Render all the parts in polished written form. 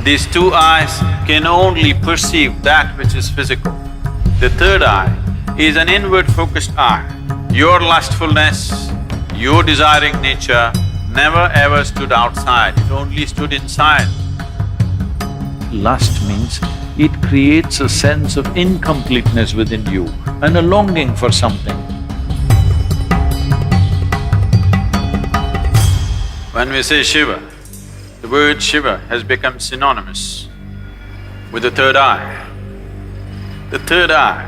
These two eyes can only perceive that which is physical. The third eye is an inward-focused eye. Your lustfulness, your desiring nature never ever stood outside, it only stood inside. Lust means it creates a sense of incompleteness within you and a longing for something. When we say Shiva, the word Shiva has become synonymous with the third eye. The third eye,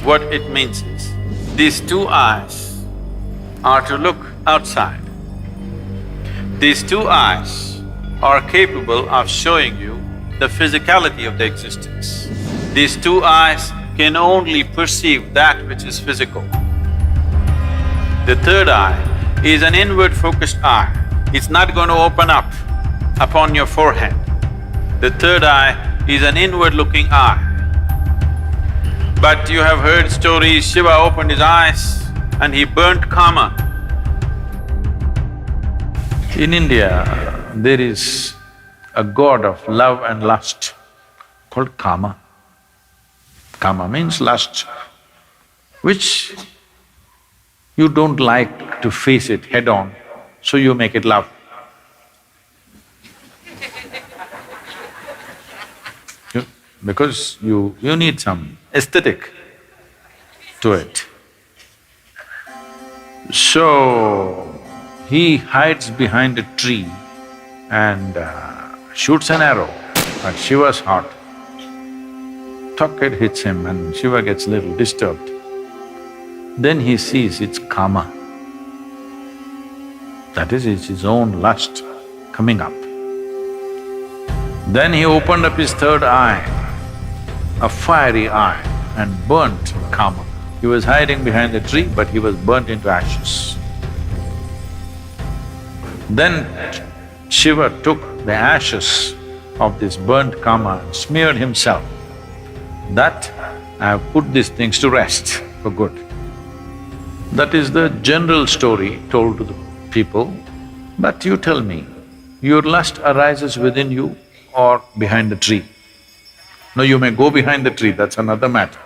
what it means is, these two eyes are to look outside. These two eyes are capable of showing you the physicality of the existence. These two eyes can only perceive that which is physical. The third eye is an inward-focused eye. It's not going to open up upon your forehead. The third eye is an inward-looking eye. But you have heard stories, Shiva opened his eyes and he burnt Kama. In India, there is a god of love and lust called Kama. Kama means lust, which you don't like to face it head-on, so you make it love. Because you need some aesthetic to it. So, he hides behind a tree and shoots an arrow at Shiva's heart. Tuck, it hits him and Shiva gets a little disturbed. Then he sees it's Kama. That is, it's his own lust coming up. Then he opened up his third eye, a fiery eye, and burnt Kama. He was hiding behind the tree, but he was burnt into ashes. Then Shiva took the ashes of this burnt Kama and smeared himself. That I have put these things to rest for good. That is the general story told to the people. But you tell me, your lust arises within you or behind the tree? No, you may go behind the tree, that's another matter.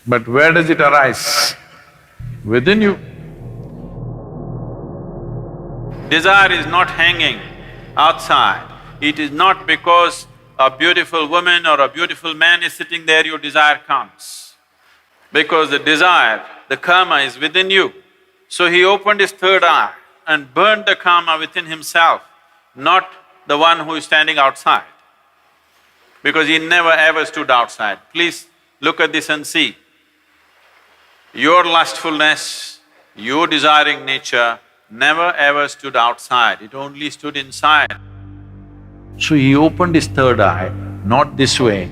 But where does it arise? Within you. Desire is not hanging outside. It is not because a beautiful woman or a beautiful man is sitting there, your desire comes. Because the desire, the Kama is within you. So he opened his third eye and burned the Kama within himself, not the one who is standing outside. Because he never ever stood outside. Please look at this and see. Your lustfulness, your desiring nature never ever stood outside, it only stood inside. So he opened his third eye, not this way,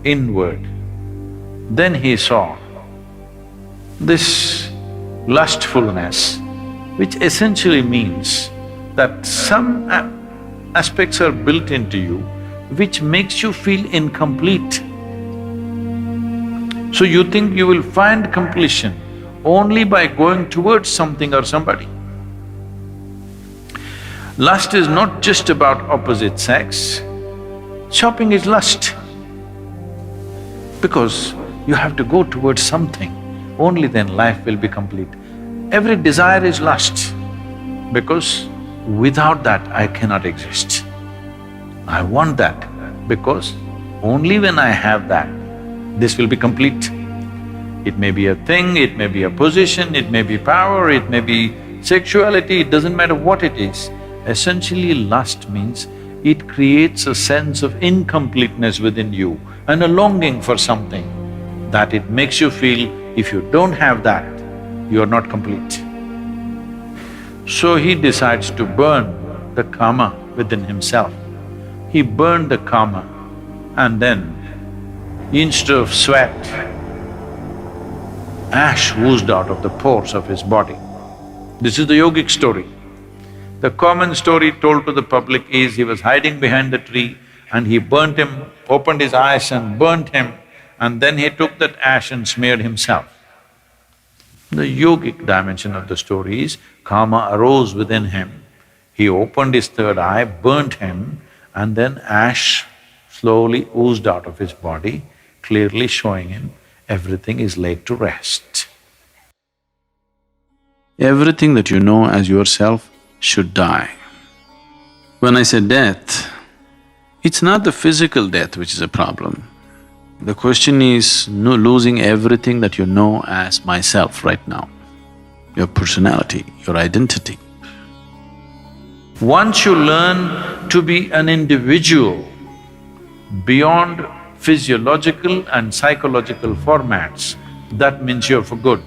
inward. Then he saw this lustfulness, which essentially means that some aspects are built into you which makes you feel incomplete. So you think you will find completion only by going towards something or somebody. Lust is not just about opposite sex. Shopping is lust. Because you have to go towards something, only then life will be complete. Every desire is lust, because without that I cannot exist. I want that, because only when I have that, this will be complete. It may be a thing, it may be a position, it may be power, it may be sexuality, it doesn't matter what it is. Essentially, lust means it creates a sense of incompleteness within you and a longing for something that it makes you feel if you don't have that, you are not complete. So he decides to burn the Kama within himself. He burned the Kama and then instead of sweat, ash oozed out of the pores of his body. This is the yogic story. The common story told to the public is he was hiding behind the tree and he burnt him, opened his eyes and burnt him, and then he took that ash and smeared himself. The yogic dimension of the story is Kama arose within him, he opened his third eye, burnt him, and then ash slowly oozed out of his body, clearly showing him everything is laid to rest. Everything that you know as yourself should die. When I say death, it's not the physical death which is a problem. The question is losing everything that you know as myself right now, your personality, your identity. Once you learn to be an individual beyond physiological and psychological formats, that means you're for good.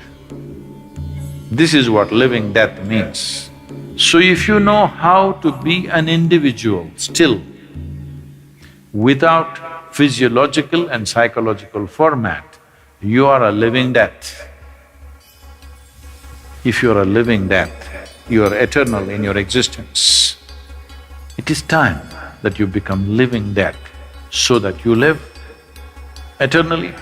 This is what living death means. So if you know how to be an individual still, without physiological and psychological format, you are a living death. If you are a living death, you are eternal in your existence. It is time that you become living death so that you live eternally.